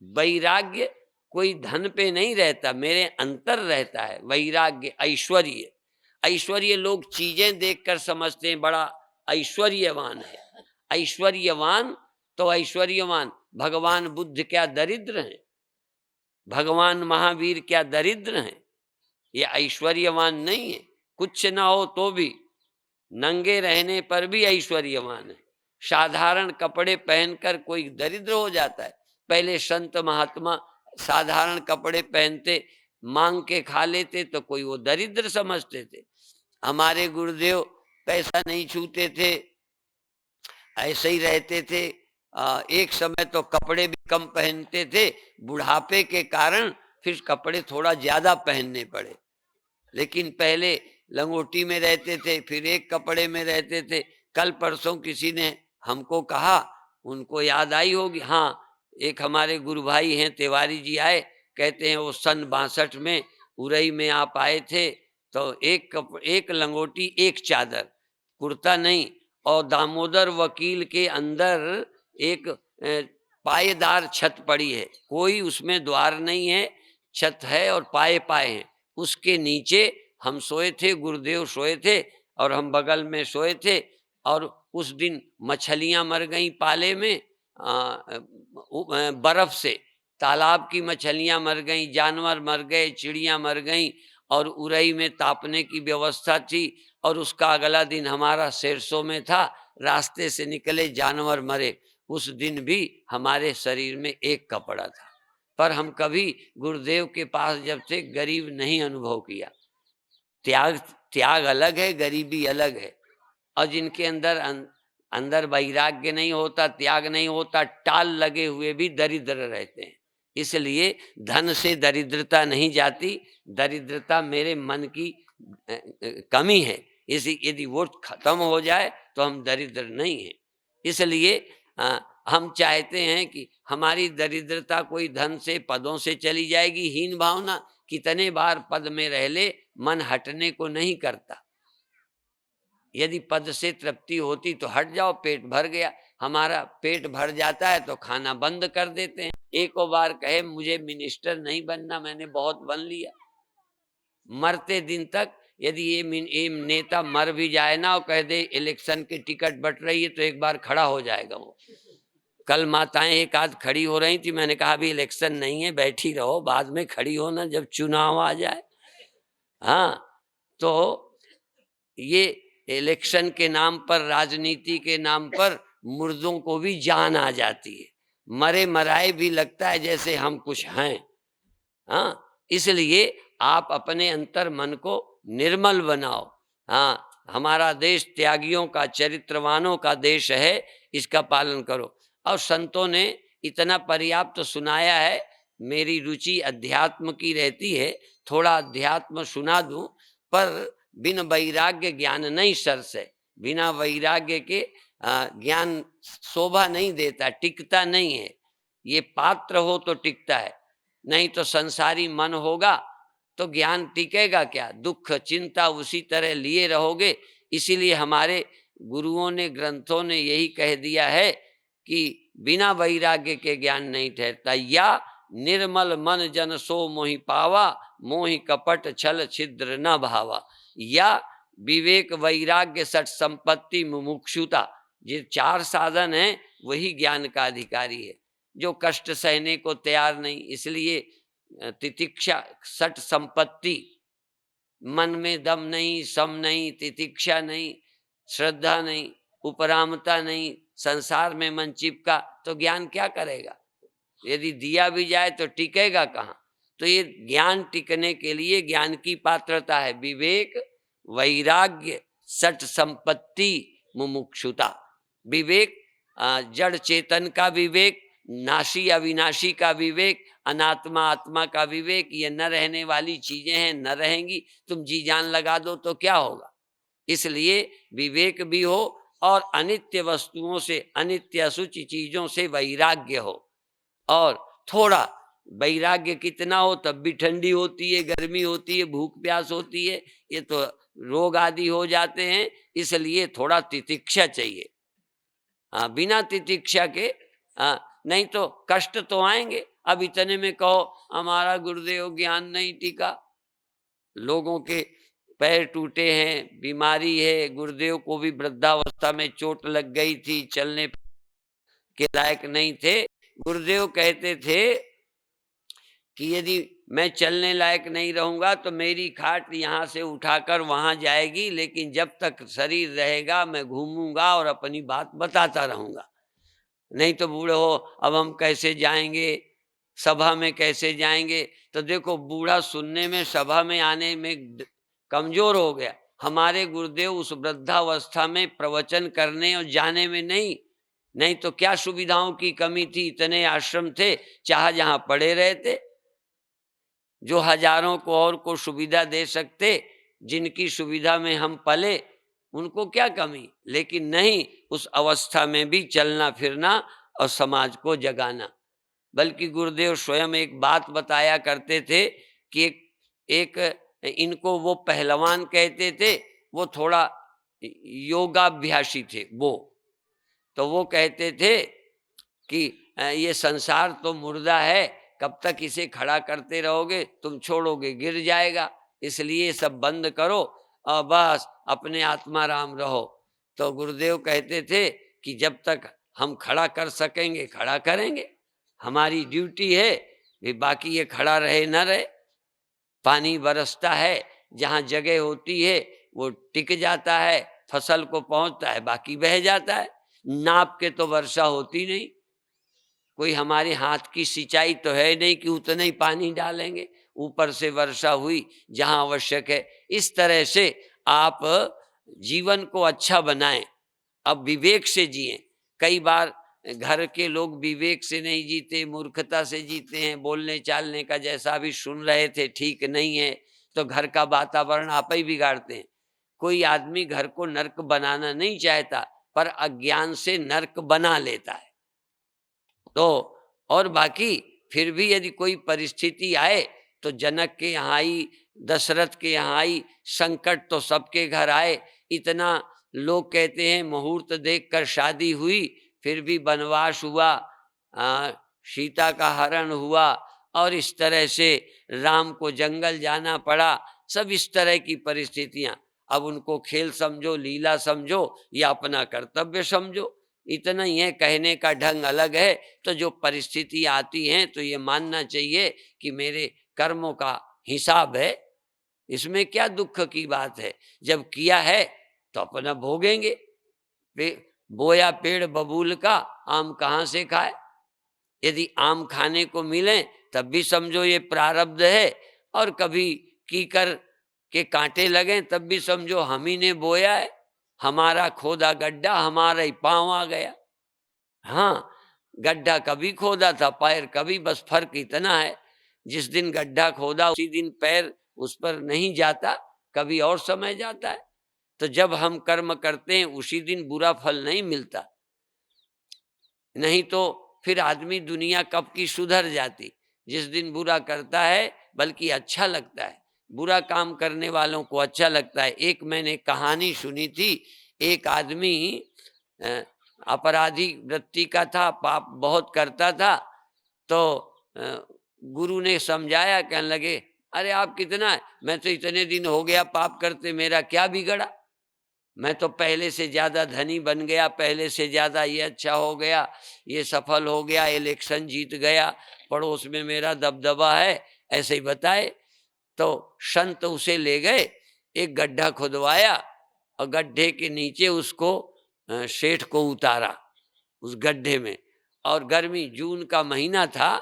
वैराग्य कोई धन पे नहीं रहता, मेरे अंतर रहता है वैराग्य। ऐश्वर्य, ऐश्वर्य लोग चीजें देखकर समझते हैं बड़ा ऐश्वर्यवान है। ऐश्वर्यवान तो ऐश्वर्यवान, भगवान बुद्ध क्या दरिद्र हैं? भगवान महावीर क्या दरिद्र हैं? ये ऐश्वर्यवान नहीं है। कुछ ना हो तो भी, नंगे रहने पर भी ऐश्वर्यवान है। साधारण कपड़े पहनकर कोई दरिद्र हो जाता है? पहले संत महात्मा साधारण कपड़े पहनते, मांग के खा लेते तो कोई वो दरिद्र समझते थे। हमारे गुरुदेव पैसा नहीं छूते थे, ऐसे ही रहते थे। एक समय तो कपड़े भी कम पहनते थे, बुढ़ापे के कारण फिर कपड़े थोड़ा ज्यादा पहनने पड़े। लेकिन पहले लंगोटी में रहते थे, फिर एक कपड़े में रहते थे। कल परसों किसी ने हमको कहा, उनको याद आई होगी, हाँ, एक हमारे गुरु भाई हैं तिवारी जी आए, कहते हैं वो सन 62 में उरई में आप आए थे, तो एक लंगोटी, एक चादर, कुर्ता नहीं, और दामोदर वकील के अंदर एक पायेदार छत पड़ी है, कोई उसमें द्वार नहीं है, छत है और पाए पाए हैं। उसके नीचे हम सोए थे, गुरुदेव सोए थे और हम बगल में सोए थे। और उस दिन मछलियां मर गई पाले में, बर्फ से तालाब की मछलियां मर गई, जानवर मर गए, चिड़ियां मर गई, और उरई में तापने की व्यवस्था थी। और उसका अगला दिन हमारा सरसों में था, रास्ते से निकले जानवर मरे। उस दिन भी हमारे शरीर में एक कपड़ा था, पर हम कभी गुरुदेव के पास जब से गरीब नहीं अनुभव किया। त्याग, त्याग अलग है, गरीबी अलग है। और जिनके अंदर अंदर वैराग्य नहीं होता, त्याग नहीं होता, टाल लगे हुए भी दरिद्र रहते हैं। इसलिए धन से दरिद्रता नहीं जाती, दरिद्रता मेरे मन की कमी है। इसी यदि वो खत्म हो जाए तो हम दरिद्र नहीं हैं। इसलिए हम चाहते हैं कि हमारी दरिद्रता कोई धन से, पदों से चली जाएगी। हीन भावना, कितने बार पद में रह ले, मन हटने को नहीं करता। यदि पद से तृप्ति होती तो हट जाओ, पेट भर गया। हमारा पेट भर जाता है तो खाना बंद कर देते हैं। एक बार कहे मुझे मिनिस्टर नहीं बनना, मैंने बहुत बन लिया। मरते दिन तक यदि ये नेता मर भी जाए ना और कह दे इलेक्शन की टिकट बट रही है, तो एक बार खड़ा हो जाएगा वो। कल माताएं एक आध खड़ी हो रही थी, मैंने कहा अभी इलेक्शन नहीं है, बैठी रहो, बाद में खड़ी होना जब चुनाव आ जाए। हाँ, तो ये इलेक्शन के नाम पर, राजनीति के नाम पर मुर्दों को भी जान आ जाती है, मरे मराए भी लगता है जैसे हम कुछ हैं। हाँ, इसलिए आप अपने अंतर मन को निर्मल बनाओ। हाँ, हमारा देश त्यागियों का, चरित्रवानों का देश है, इसका पालन करो। और संतों ने इतना पर्याप्त सुनाया है, मेरी रुचि अध्यात्म की रहती है, थोड़ा अध्यात्म सुना दूं, पर बिन वैराग्य ज्ञान नहीं सरसे। बिना वैराग्य के ज्ञान शोभा नहीं देता, टिकता नहीं है। ये पात्र हो तो टिकता है, नहीं तो संसारी मन होगा तो ज्ञान टिकेगा क्या? दुख चिंता उसी तरह लिए रहोगे। इसीलिए हमारे गुरुओं ने, ग्रंथों ने यही कह दिया है कि बिना वैराग्य के ज्ञान नहीं ठहरता। या निर्मल मन जन सो मोहि पावा, मोहि कपट छल छिद्र न भावा। या विवेक वैराग्य सठ संपत्ति मुमुक्षुता, ये चार साधन हैं, वही ज्ञान का अधिकारी है। जो कष्ट सहने को तैयार नहीं, इसलिए तितिक्षा सठ संपत्ति, मन में दम नहीं, सम नहीं, तितिक्षा नहीं, श्रद्धा नहीं, उपरामता नहीं, संसार में मन चिपका तो ज्ञान क्या करेगा? यदि दिया भी जाए तो टिकेगा कहाँ? तो ये ज्ञान टिकने के लिए ज्ञान की पात्रता है विवेक वैराग्य सठ संपत्ति मुमुक्षुता। विवेक जड़ चेतन का विवेक, नाशी अविनाशी का विवेक, अनात्मा आत्मा का विवेक। ये न रहने वाली चीजें हैं, न रहेंगी, तुम जी जान लगा दो तो क्या होगा? इसलिए विवेक भी हो और अनित्य वस्तुओं से, अनित्य अशुचि चीजों से वैराग्य हो। और थोड़ा वैराग्य कितना हो तब भी ठंडी होती है, गर्मी होती है, भूख प्यास होती है, ये तो रोग आदि हो जाते हैं। इसलिए थोड़ा तितिक्षा चाहिए। बिना तितिक्षा के नहीं तो कष्ट तो आएंगे। अब इतने में कहो हमारा गुरुदेव ज्ञान नहीं टिका, लोगों के पैर टूटे हैं, बीमारी है, गुरुदेव को भी वृद्धावस्था में चोट लग गई थी, चलने के लायक नहीं थे। गुरुदेव कहते थे कि यदि मैं चलने लायक नहीं रहूंगा तो मेरी खाट यहाँ से उठाकर वहां जाएगी, लेकिन जब तक शरीर रहेगा मैं घूमूंगा और अपनी बात बताता रहूंगा। नहीं तो बूढ़े हो, अब हम कैसे जाएंगे, सभा में कैसे जाएंगे? तो देखो, बूढ़ा सुनने में, सभा में आने में कमजोर हो गया। हमारे गुरुदेव उस वृद्धावस्था में प्रवचन करने और जाने में नहीं तो क्या सुविधाओं की कमी थी? इतने आश्रम थे, चाह जहां पड़े रहते, जो हजारों को और को सुविधा दे सकते, जिनकी सुविधा में हम पले, उनको क्या कमी? लेकिन नहीं, उस अवस्था में भी चलना फिरना और समाज को जगाना। बल्कि गुरुदेव स्वयं एक बात बताया करते थे कि एक इनको वो पहलवान कहते थे, वो थोड़ा योगाभ्यासी थे वो। तो वो कहते थे कि ये संसार तो मुर्दा है, कब तक इसे खड़ा करते रहोगे? तुम छोड़ोगे गिर जाएगा, इसलिए सब बंद करो और बस अपने आत्मा राम रहो। तो गुरुदेव कहते थे कि जब तक हम खड़ा कर सकेंगे खड़ा करेंगे, हमारी ड्यूटी है। बाकी ये खड़ा रहे न रहे, पानी बरसता है, जहाँ जगह होती है वो टिक जाता है, फसल को पहुंचता है, बाकी बह जाता है। नाप के तो वर्षा होती नहीं, कोई हमारे हाथ की सिंचाई तो है नहीं कि उतना ही पानी डालेंगे, ऊपर से वर्षा हुई जहां आवश्यक है। इस तरह से आप जीवन को अच्छा बनाएं, अब विवेक से जिएं। कई बार घर के लोग विवेक से नहीं जीते, मूर्खता से जीते हैं, बोलने चालने का जैसा अभी सुन रहे थे ठीक नहीं है, तो घर का वातावरण आप ही बिगाड़ते हैं। कोई आदमी घर को नर्क बनाना नहीं चाहता, पर अज्ञान से नर्क बना लेता है। तो और बाकी फिर भी यदि कोई परिस्थिति आए तो जनक के यहाँ आई, दशरथ के यहाँ आई, संकट तो सबके घर आए। इतना लोग कहते हैं मुहूर्त देखकर शादी हुई, फिर भी वनवास हुआ, सीता का हरण हुआ, और इस तरह से राम को जंगल जाना पड़ा। सब इस तरह की परिस्थितियां, अब उनको खेल समझो, लीला समझो या अपना कर्तव्य समझो। इतना ही है, कहने का ढंग अलग है। तो जो परिस्थिति आती है तो ये मानना चाहिए कि मेरे कर्मों का हिसाब है, इसमें क्या दुख की बात है। जब किया है तो अपना भोगेंगे। बोया पेड़ बबूल का, आम कहाँ से खाए। यदि आम खाने को मिले तब भी समझो ये प्रारब्ध है, और कभी कीकर के कांटे लगे तब भी समझो हम ही ने बोया है, हमारा खोदा गड्ढा हमारा ही पांव आ गया। हाँ, गड्ढा कभी खोदा था, पैर कभी, बस फर्क इतना है, जिस दिन गड्ढा खोदा उसी दिन पैर उस पर नहीं जाता, कभी और समय जाता है। तो जब हम कर्म करते हैं उसी दिन बुरा फल नहीं मिलता, नहीं तो फिर आदमी दुनिया कब की सुधर जाती। जिस दिन बुरा करता है बल्कि अच्छा लगता है, बुरा काम करने वालों को अच्छा लगता है। एक मैंने कहानी सुनी थी, एक आदमी अपराधी वृत्ति का था, पाप बहुत करता था। तो गुरु ने समझाया, कहने लगे अरे आप कितना है, मैं तो इतने दिन हो गया पाप करते, मेरा क्या बिगड़ा, मैं तो पहले से ज्यादा धनी बन गया, पहले से ज्यादा ये अच्छा हो गया, ये सफल हो गया, इलेक्शन जीत गया, पड़ोस में मेरा दबदबा है, ऐसे ही बताए। तो संत उसे ले गए, एक गड्ढा खुदवाया और गड्ढे के नीचे उसको सेठ को उतारा उस गड्ढे में, और गर्मी जून का महीना था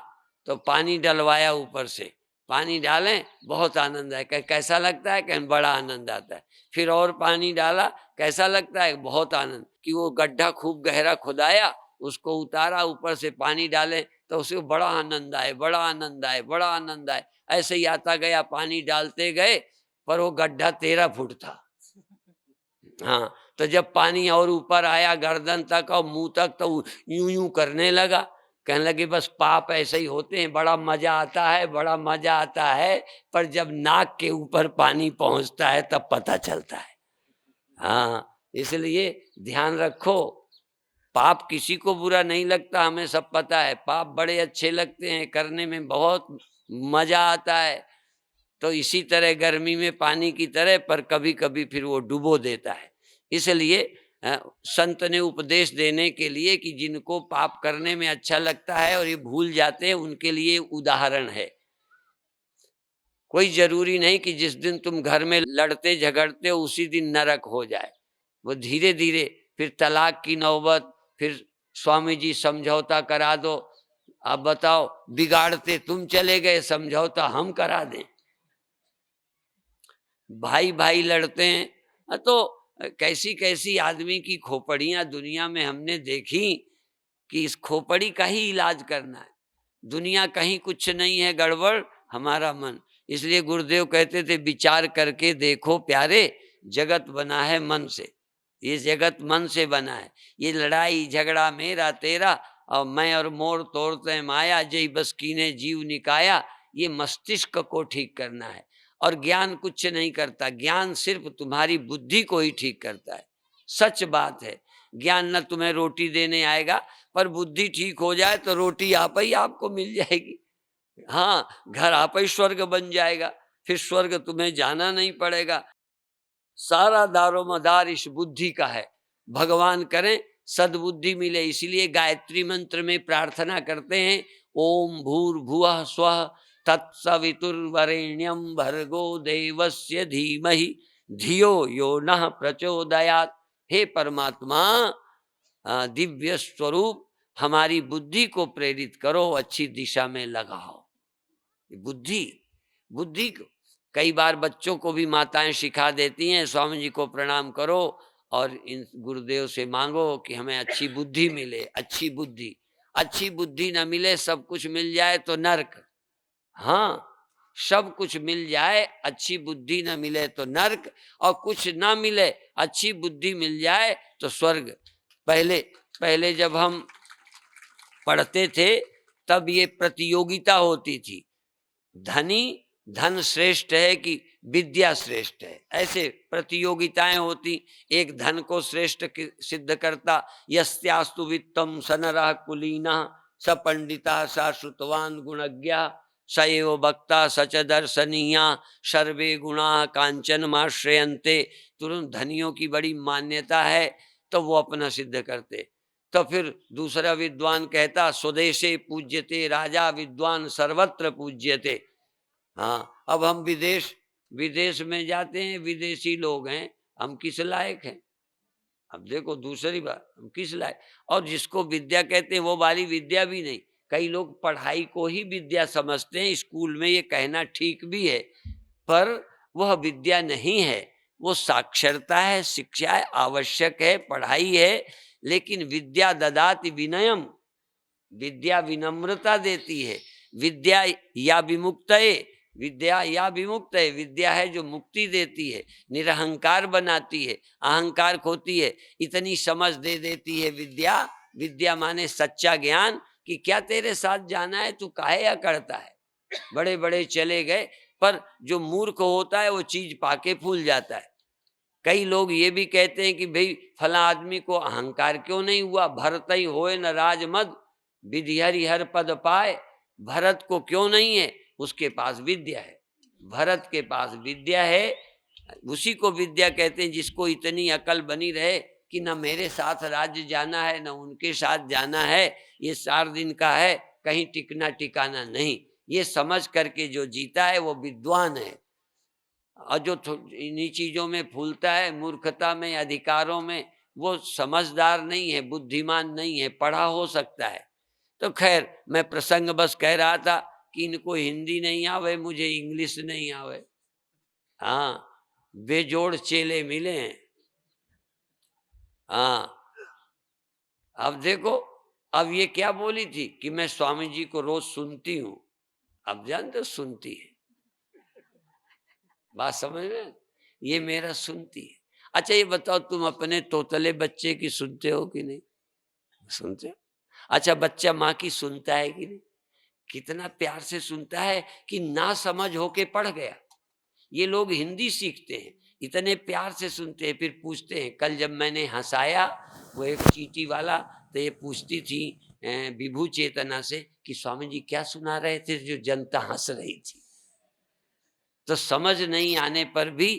तो पानी डलवाया ऊपर से। पानी डालें, बहुत आनंद है, कैसा लगता है, कहीं बड़ा आनंद आता है। फिर और पानी डाला, कैसा लगता है, बहुत आनंद। कि वो गड्ढा खूब गहरा खुदाया, उसको उतारा, ऊपर से पानी डालें तो उसे बड़ा आनंद आए, बड़ा आनंद आए, बड़ा आनंद आए। ऐसे ही आता गया, पानी डालते गए, पर वो गड्ढा 13 फुट था। हाँ, तो जब पानी और ऊपर आया गर्दन तक और मुंह तक, तो यूं यूं करने लगा। कहने लगे बस पाप ऐसे ही होते हैं, बड़ा मजा आता है, बड़ा मजा आता है, पर जब नाक के ऊपर पानी पहुंचता है तब पता चलता है। हाँ, इसलिए ध्यान रखो, पाप किसी को बुरा नहीं लगता, हमें सब पता है। पाप बड़े अच्छे लगते हैं, करने में बहुत मजा आता है। तो इसी तरह गर्मी में पानी की तरह, पर कभी कभी फिर वो डुबो देता है। इसलिए संत ने उपदेश देने के लिए कि जिनको पाप करने में अच्छा लगता है और ये भूल जाते हैं, उनके लिए उदाहरण है। कोई जरूरी नहीं कि जिस दिन तुम घर में लड़ते झगड़ते हो उसी दिन नरक हो जाए। वो धीरे धीरे, फिर तलाक की नौबत, फिर स्वामी जी समझौता करा दो। अब बताओ, बिगाड़ते तुम चले गए, समझौता हम करा दें। भाई भाई लड़ते हैं, तो कैसी कैसी आदमी की खोपड़ियां दुनिया में हमने देखी, कि इस खोपड़ी का ही इलाज करना है। दुनिया कहीं कुछ नहीं है गड़बड़, हमारा मन। इसलिए गुरुदेव कहते थे, विचार करके देखो प्यारे, जगत बना है मन से। ये जगत मन से बना है। ये लड़ाई झगड़ा मेरा तेरा और मैं और मोर तोड़ते माया, जय बस कीने जीव निकाया, ये मस्तिष्क को ठीक करना है। और ज्ञान कुछ नहीं करता, ज्ञान सिर्फ तुम्हारी बुद्धि को ही ठीक करता है। सच बात है, ज्ञान न तुम्हें रोटी देने आएगा, पर बुद्धि ठीक हो जाए तो रोटी आप ही आपको मिल जाएगी। हाँ, घर आप ही स्वर्ग बन जाएगा, फिर स्वर्ग तुम्हें जाना नहीं पड़ेगा। सारा दारोमदार इस बुद्धि का है। भगवान करें सद्बुद्धि मिले, इसीलिए गायत्री मंत्र में प्रार्थना करते हैं, ओम भूर्भुवः स्वः तत्सवितुर्वरेण्यं भर्गो देवस्य धीमहि धियो यो नः प्रचोदयात्। हे परमात्मा, दिव्य स्वरूप, हमारी बुद्धि को प्रेरित करो, अच्छी दिशा में लगाओ। बुद्धि बुद्धि को कई बार बच्चों को भी माताएं सिखा देती हैं, स्वामी जी को प्रणाम करो और इन गुरुदेव से मांगो कि हमें अच्छी बुद्धि मिले। अच्छी बुद्धि, अच्छी बुद्धि न मिले, सब कुछ मिल जाए तो नर्क। हाँ, सब कुछ मिल जाए, अच्छी बुद्धि न मिले तो नर्क, और कुछ ना मिले, अच्छी बुद्धि मिल जाए तो स्वर्ग। पहले पहले जब हम पढ़ते थे तब ये प्रतियोगिता होती थी, धनी धन श्रेष्ठ है कि विद्या श्रेष्ठ है, ऐसे प्रतियोगिताएं होती। एक धन को श्रेष्ठ सिद्ध करता, यस्यास्तु वित्तम सनरः कुलीनः स पंडिता सा श्रुतवान गुणज्ञा स एव वक्ता सच दर्शनीया सर्वे गुणा कांचन माश्रयन्ते। तुरंत धनियों की बड़ी मान्यता है तो वो अपना सिद्ध करते। तो फिर दूसरा विद्वान कहता स्वदेशे पूज्यते राजा विद्वान सर्वत्र पूज्यते। हाँ, अब हम विदेश विदेश में जाते हैं, विदेशी लोग हैं, हम किस लायक हैं? अब देखो दूसरी बात, हम किस लायक? और जिसको विद्या कहते हैं वो वाली विद्या भी नहीं। कई लोग पढ़ाई को ही विद्या समझते हैं, स्कूल में ये कहना ठीक भी है, पर वह विद्या नहीं है, वो साक्षरता है, शिक्षा है, आवश्यक है, पढ़ाई है। लेकिन विद्या ददाति विनयम, विद्या विनम्रता देती है। विद्या या विमुक्त है, विद्या या विमुक्त है, विद्या है जो मुक्ति देती है, निरहंकार बनाती है, अहंकार खोती है, इतनी समझ दे देती है विद्या। विद्या माने सच्चा ज्ञान कि क्या तेरे साथ जाना है, तू काहे या करता है। बड़े बड़े चले गए, पर जो मूर्ख होता है वो चीज पाके भूल जाता है। कई लोग ये भी कहते हैं कि भाई फला आदमी को अहंकार क्यों नहीं हुआ, भरत ही होए न राजमद विधि हरि हर पद पाए। भरत को क्यों नहीं है? उसके पास विद्या है, भरत के पास विद्या है। उसी को विद्या कहते हैं जिसको इतनी अकल बनी रहे कि न मेरे साथ राज्य जाना है न उनके साथ जाना है, ये 4 दिन का है, कहीं टिकना टिकाना नहीं। ये समझ करके जो जीता है वो विद्वान है। और जो इन्हीं चीजों में फूलता है, मूर्खता में, अधिकारों में, वो समझदार नहीं है, बुद्धिमान नहीं है, पढ़ा हो सकता है। तो खैर मैं प्रसंग बस कह रहा था कि इनको हिंदी नहीं आवे, मुझे इंग्लिश नहीं आवे। हाँ, बेजोड़ चेले मिले हैं। हाँ, अब देखो, अब ये क्या बोली थी कि मैं स्वामी जी को रोज सुनती हूँ। अब जानते हो सुनती है, बात समझ में? ये मेरा सुनती है। अच्छा ये बताओ, तुम अपने तोतले बच्चे की सुनते हो कि नहीं? सुनते हो? अच्छा, बच्चा माँ की सुनता है कि नहीं? कितना प्यार से सुनता है कि ना समझ होके पढ़ गया। ये लोग हिंदी सीखते हैं, इतने प्यार से सुनते हैं, फिर पूछते हैं। कल जब मैंने हंसाया वो एक चीटी वाला, तो ये पूछती थी विभू चेतना से कि स्वामी जी क्या सुना रहे थे जो जनता हंस रही थी। तो समझ नहीं आने पर भी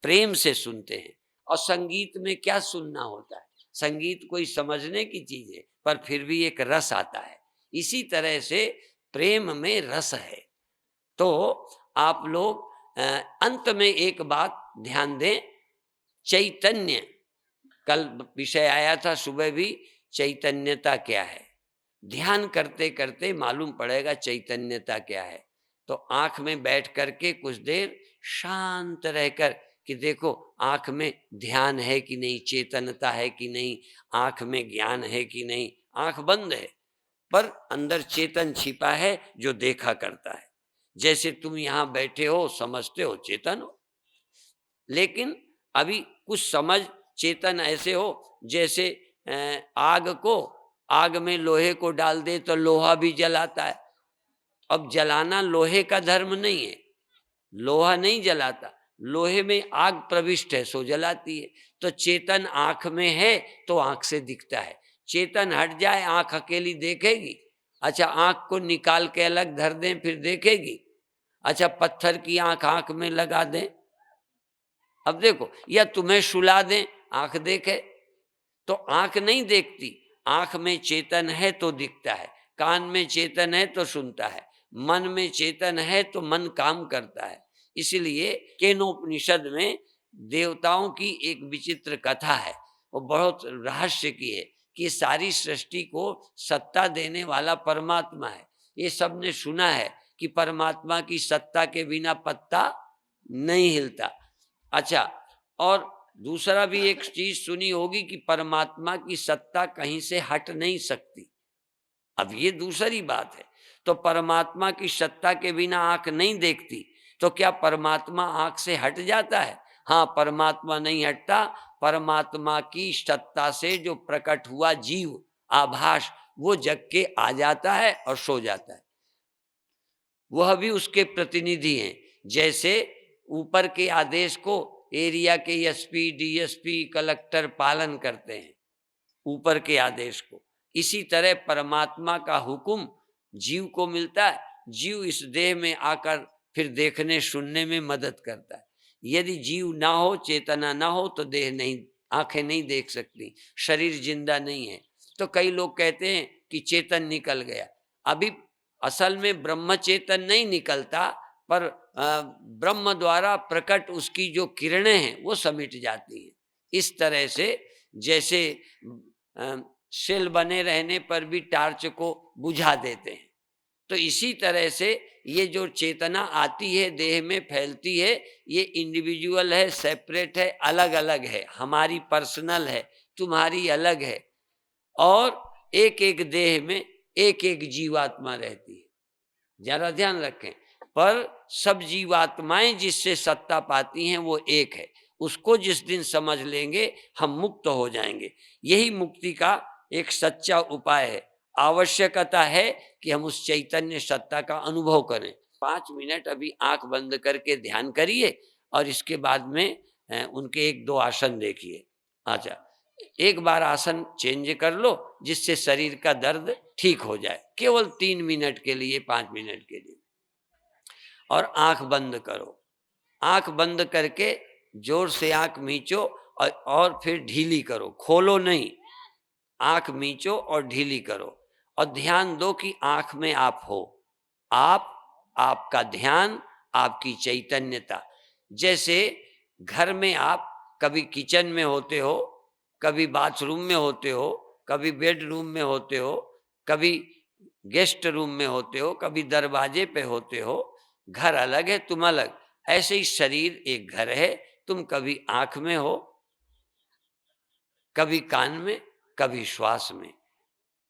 प्रेम से सुनते हैं। और संगीत में क्या सुनना होता है, संगीत कोई समझने की चीज है, पर फिर भी एक रस आता है। इसी तरह से प्रेम में रस है। तो आप लोग अंत में एक बात ध्यान दें, चैतन्य, कल विषय आया था सुबह भी, चैतन्यता क्या है। ध्यान करते करते मालूम पड़ेगा चैतन्यता क्या है। तो आंख में बैठ करके कुछ देर शांत रहकर कि देखो आंख में ध्यान है कि नहीं, चेतनता है कि नहीं, आंख में ज्ञान है कि नहीं। आंख बंद है पर अंदर चेतन छिपा है जो देखा करता है। जैसे तुम यहां बैठे हो, समझते हो चेतन हो, लेकिन अभी कुछ समझ चेतन ऐसे हो जैसे आग को, आग में लोहे को डाल दे तो लोहा भी जलाता है। अब जलाना लोहे का धर्म नहीं है, लोहा नहीं जलाता, लोहे में आग प्रविष्ट है सो जलाती है। तो चेतन आंख में है तो आंख से दिखता है। चेतन हट जाए आंख अकेली देखेगी? अच्छा, आंख को निकाल के अलग धर दें फिर देखेगी? अच्छा, पत्थर की आंख आंख में लगा दें, अब देखो, या तुम्हें सुला दें आंख देखे? तो आंख नहीं देखती, आंख में चेतन है तो दिखता है, कान में चेतन है तो सुनता है, मन में चेतन है तो मन काम करता है। इसलिए केनोपनिषद में देवताओं की एक विचित्र कथा है, वो बहुत रहस्य की है कि सारी सृष्टि को सत्ता देने वाला परमात्मा है। ये सबने सुना है कि परमात्मा की सत्ता के बिना पत्ता नहीं हिलता। अच्छा, और दूसरा भी एक चीज सुनी होगी कि परमात्मा की सत्ता कहीं से हट नहीं सकती। अब ये दूसरी बात है। तो परमात्मा की सत्ता के बिना आंख नहीं देखती, तो क्या परमात्मा आंख से हट जाता है? हाँ, परमात्मा नहीं हटता। परमात्मा की सत्ता से जो प्रकट हुआ जीव आभास, वो जग के आ जाता है और सो जाता है। वह भी उसके प्रतिनिधि हैं। जैसे ऊपर के आदेश को एरिया के एसपी, डीएसपी, कलेक्टर पालन करते हैं, ऊपर के आदेश को, इसी तरह परमात्मा का हुक्म जीव को मिलता है। जीव इस देह में आकर फिर देखने सुनने में मदद करता है। यदि जीव ना हो, चेतना ना हो, तो देह नहीं, आंखें नहीं देख सकती, शरीर जिंदा नहीं है। तो कई लोग कहते हैं कि चेतन निकल गया। अभी असल में ब्रह्म चेतन नहीं निकलता, पर ब्रह्म द्वारा प्रकट उसकी जो किरणें हैं वो समिट जाती हैं। इस तरह से जैसे अ, सेल बने रहने पर भी टार्च को बुझा देते हैं, तो इसी तरह से ये जो चेतना आती है देह में फैलती है, ये इंडिविजुअल है, सेपरेट है, अलग अलग है, हमारी पर्सनल है, तुम्हारी अलग है। और एक एक देह में एक एक जीवात्मा रहती है, जरा ध्यान रखें। पर सब जीवात्माएं जिससे सत्ता पाती हैं वो एक है। उसको जिस दिन समझ लेंगे हम मुक्त हो जाएंगे। यही मुक्ति का एक सच्चा उपाय है। आवश्यकता है कि हम उस चैतन्य सत्ता का अनुभव करें। 5 मिनट अभी आंख बंद करके ध्यान करिए और इसके बाद में उनके एक दो आसन देखिए। अच्छा, एक बार आसन चेंज कर लो जिससे शरीर का दर्द ठीक हो जाए, केवल 3 मिनट के लिए, 5 मिनट के लिए। और आंख बंद करो। आंख बंद करके जोर से आंख मीचो और फिर ढीली करो, खोलो नहीं। आंख मीचो और ढीली करो और ध्यान दो कि आंख में आप हो। आप, आपका ध्यान, आपकी चैतन्यता। जैसे घर में आप कभी किचन में होते हो, कभी बाथरूम में होते हो, कभी बेडरूम में होते हो, कभी गेस्ट रूम में होते हो, कभी दरवाजे पे होते हो। घर अलग है, तुम अलग। ऐसे ही शरीर एक घर है। तुम कभी आंख में हो, कभी कान में, कभी श्वास में।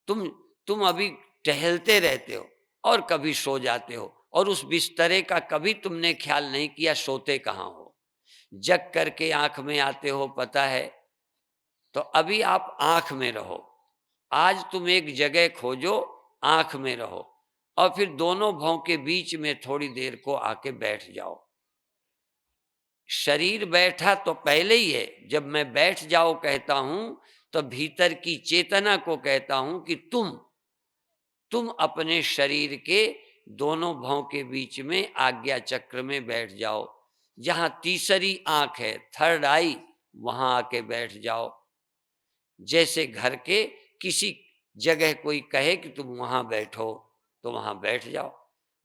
तुम अभी टहलते रहते हो और कभी सो जाते हो, और उस बिस्तरे का कभी तुमने ख्याल नहीं किया सोते कहाँ हो। जग करके आंख में आते हो, पता है। तो अभी आप आंख में रहो। आज तुम एक जगह खोजो, आंख में रहो और फिर दोनों भौं के बीच में थोड़ी देर को आके बैठ जाओ। शरीर बैठा तो पहले ही है। जब मैं बैठ जाओ कहता हूं तो भीतर की चेतना को कहता हूं कि तुम अपने शरीर के दोनों भौं के बीच में आज्ञा चक्र में बैठ जाओ। जहां तीसरी आंख है, थर्ड आई, वहां आके बैठ जाओ। जैसे घर के किसी जगह कोई कहे कि तुम वहां बैठो, तो वहां बैठ जाओ।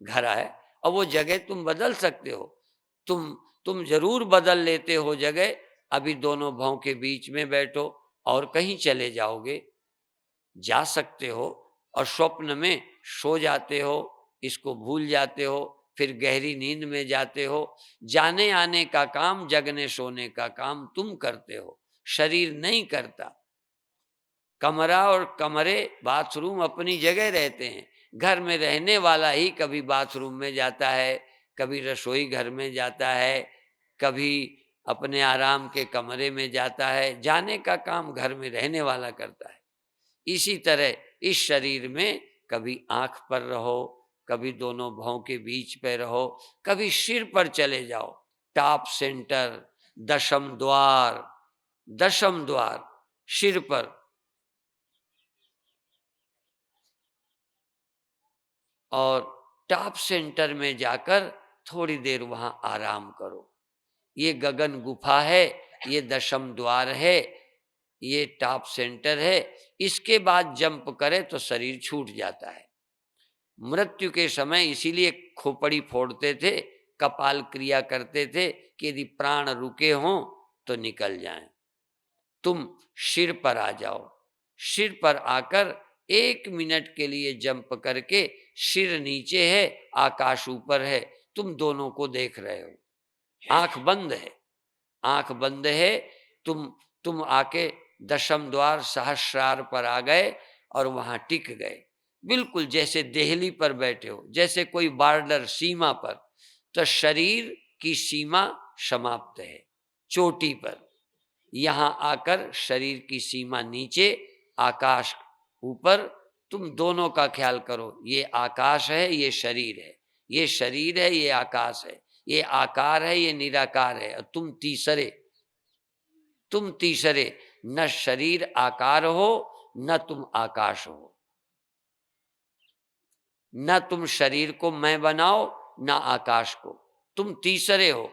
घर आए और वो जगह तुम बदल सकते हो। तुम जरूर बदल लेते हो जगह। अभी दोनों भौं के बीच में बैठो और कहीं चले जाओगे, जा सकते हो। और स्वप्न में सो जाते हो, इसको भूल जाते हो, फिर गहरी नींद में जाते हो। जाने आने का काम, जगने सोने का काम तुम करते हो, शरीर नहीं करता। कमरा और कमरे, बाथरूम अपनी जगह रहते हैं। घर में रहने वाला ही कभी बाथरूम में जाता है, कभी रसोई घर में जाता है, कभी अपने आराम के कमरे में जाता है। जाने का काम घर में रहने वाला करता है। इसी तरह इस शरीर में कभी आंख पर रहो, कभी दोनों भौं के बीच पे रहो, कभी सिर पर चले जाओ। टॉप सेंटर, दशम द्वार, दशम द्वार सिर पर। और टॉप सेंटर में जाकर थोड़ी देर वहां आराम करो। ये गगन गुफा है, ये दशम द्वार है, ये टॉप सेंटर है। इसके बाद जंप करे तो शरीर छूट जाता है। मृत्यु के समय इसीलिए खोपड़ी फोड़ते थे, कपाल क्रिया करते थे कि यदि प्राण रुके हों तो निकल जाएं। तुम सिर पर आ जाओ। सिर पर आकर 1 मिनट के लिए जंप करके, सिर नीचे है, आकाश ऊपर है, तुम दोनों को देख रहे हो। आंख बंद है, आंख बंद है। तुम आके दशम द्वार सहस्रार पर आ गए और वहां टिक गए, बिल्कुल जैसे देहली पर बैठे हो, जैसे कोई बॉर्डर, सीमा पर। तो शरीर की सीमा समाप्त है चोटी पर। यहां आकर शरीर की सीमा नीचे, आकाश ऊपर। तुम दोनों का ख्याल करो। ये आकाश है, ये शरीर है। ये शरीर है, ये आकाश है। ये आकार है, ये निराकार है। और तुम तीसरे। न शरीर आकार हो, न तुम आकाश हो। न तुम शरीर को मैं बनाओ, न आकाश को। तुम तीसरे हो।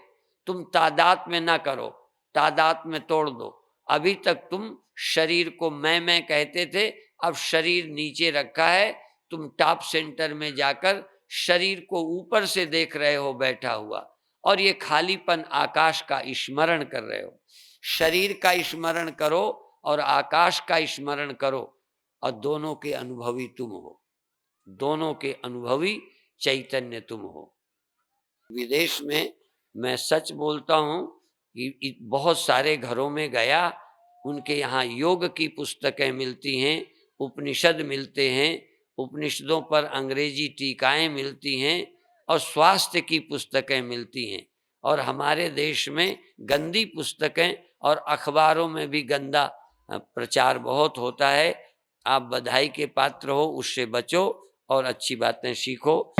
तुम तादात में ना करो, तादात में तोड़ दो। अभी तक तुम शरीर को मैं कहते थे, अब शरीर नीचे रखा है, तुम टॉप सेंटर में जाकर शरीर को ऊपर से देख रहे हो बैठा हुआ, और ये खालीपन आकाश का स्मरण कर रहे हो। शरीर का स्मरण करो और आकाश का स्मरण करो, और दोनों के अनुभवी तुम हो, दोनों के अनुभवी चैतन्य तुम हो। विदेश में मैं सच बोलता हूँ कि बहुत सारे घरों में गया, उनके यहाँ योग की पुस्तकें मिलती हैं, उपनिषद मिलते हैं, उपनिषदों पर अंग्रेजी टीकाएं मिलती हैं, और स्वास्थ्य की पुस्तकें मिलती हैं। और हमारे देश में गंदी पुस्तकें और अखबारों में भी गंदा प्रचार बहुत होता है। आप बधाई के पात्र हो, उससे बचो और अच्छी बातें सीखो।